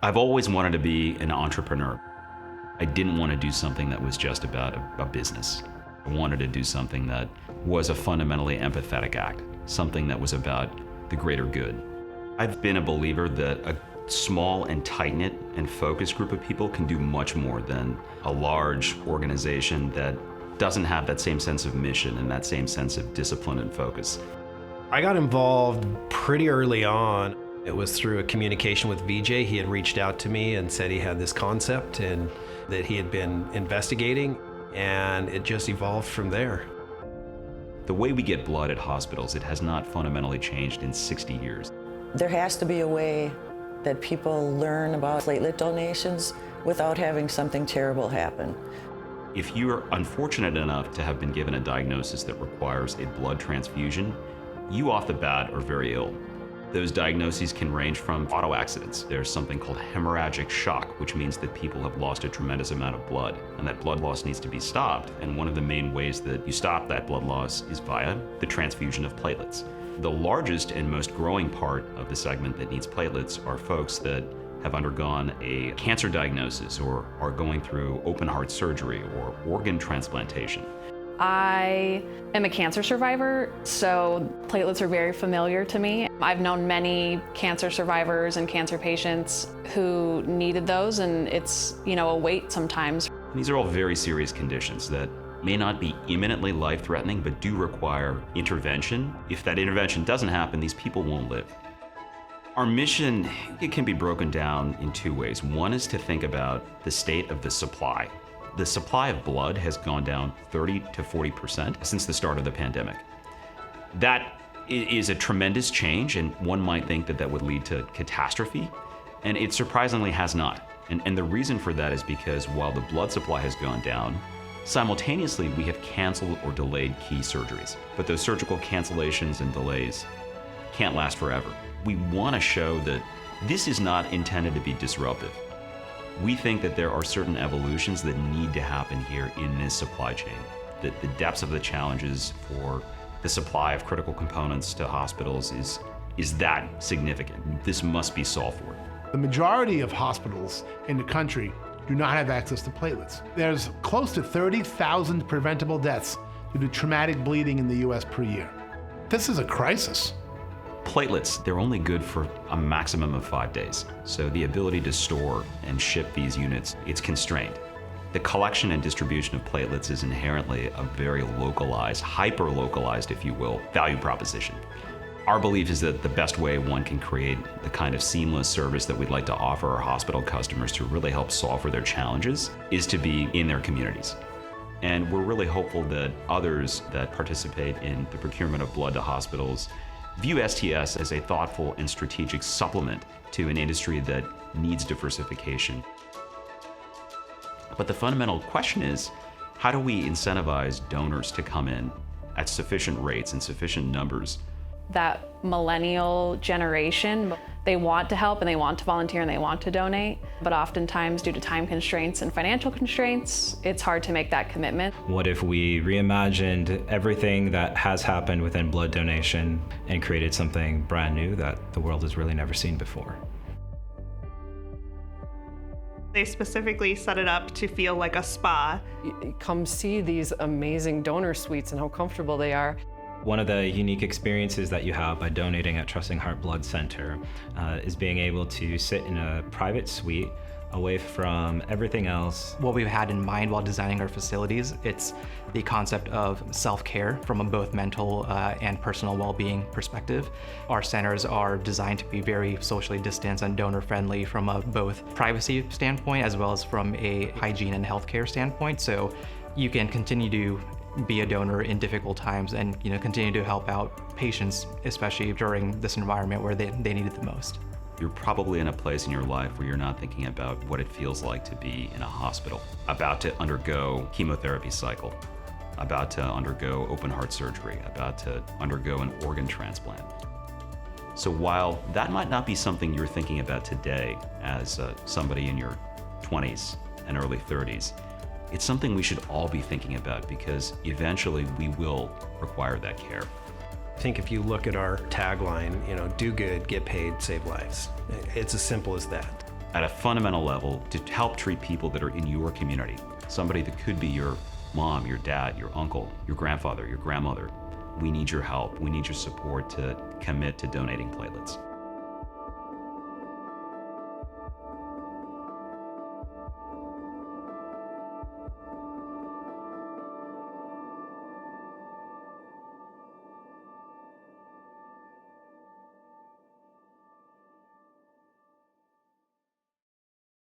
I've always wanted to be an entrepreneur. I didn't want to do something that was just about a business. I wanted to do something that was a fundamentally empathetic act, something that was about the greater good. I've been a believer that a small and tight-knit and focused group of people can do much more than a large organization that doesn't have that same sense of mission and that same sense of discipline and focus. I got involved pretty early on. It was through a communication with VJ. He had reached out to me and said he had this concept and that he had been investigating, and it just evolved from there. The way we get blood at hospitals, it has not fundamentally changed in 60 years. There has to be a way that people learn about platelet donations without having something terrible happen. If you are unfortunate enough to have been given a diagnosis that requires a blood transfusion, you off the bat are very ill. Those diagnoses can range from auto accidents. There's something called hemorrhagic shock, which means that people have lost a tremendous amount of blood, and that blood loss needs to be stopped. And one of the main ways that you stop that blood loss is via the transfusion of platelets. The largest and most growing part of the segment that needs platelets are folks that have undergone a cancer diagnosis or are going through open heart surgery or organ transplantation. I am a cancer survivor, so platelets are very familiar to me. I've known many cancer survivors and cancer patients who needed those, and it's, a wait sometimes. These are all very serious conditions that may not be imminently life-threatening, but do require intervention. If that intervention doesn't happen, these people won't live. Our mission, it can be broken down in two ways. One is to think about the state of the supply. The supply of blood has gone down 30 to 40% since the start of the pandemic. That is a tremendous change, and one might think that that would lead to catastrophe, and it surprisingly has not. And the reason for that is because while the blood supply has gone down, simultaneously we have canceled or delayed key surgeries. But those surgical cancellations and delays can't last forever. We want to show that this is not intended to be disruptive. We think that there are certain evolutions that need to happen here in this supply chain, that the depths of the challenges for the supply of critical components to hospitals is that significant. This must be solved for. The majority of hospitals in the country do not have access to platelets. There's close to 30,000 preventable deaths due to traumatic bleeding in the US per year. This is a crisis. Platelets, they're only good for a maximum of 5 days. So the ability to store and ship these units, it's constrained. The collection and distribution of platelets is inherently a very localized, hyper-localized, if you will, value proposition. Our belief is that the best way one can create the kind of seamless service that we'd like to offer our hospital customers to really help solve for their challenges is to be in their communities. And we're really hopeful that others that participate in the procurement of blood to hospitals view STS as a thoughtful and strategic supplement to an industry that needs diversification. But the fundamental question is, how do we incentivize donors to come in at sufficient rates and sufficient numbers? That millennial generation, they want to help and they want to volunteer and they want to donate, but oftentimes due to time constraints and financial constraints, it's hard to make that commitment. What if we reimagined everything that has happened within blood donation and created something brand new that the world has really never seen before? They specifically set it up to feel like a spa. Come see these amazing donor suites and how comfortable they are. One of the unique experiences that you have by donating at Trusting Heart Blood Center is being able to sit in a private suite away from everything else. What we've had in mind while designing our facilities, it's the concept of self-care from a both mental and personal well-being perspective. Our centers are designed to be very socially distanced and donor-friendly from a both privacy standpoint as well as from a hygiene and healthcare standpoint. So you can continue to be a donor in difficult times and continue to help out patients, especially during this environment where they need it the most. You're probably in a place in your life where you're not thinking about what it feels like to be in a hospital, about to undergo chemotherapy cycle, about to undergo open heart surgery, about to undergo an organ transplant. So while that might not be something you're thinking about today as somebody in your 20s and early 30s, it's something we should all be thinking about because eventually we will require that care. I think if you look at our tagline, do good, get paid, save lives. It's as simple as that. at a fundamental level to help treat people that are in your community. Somebody that could be your mom, your dad, your uncle, your grandfather, your grandmother. We need your help. We need your support to commit to donating platelets.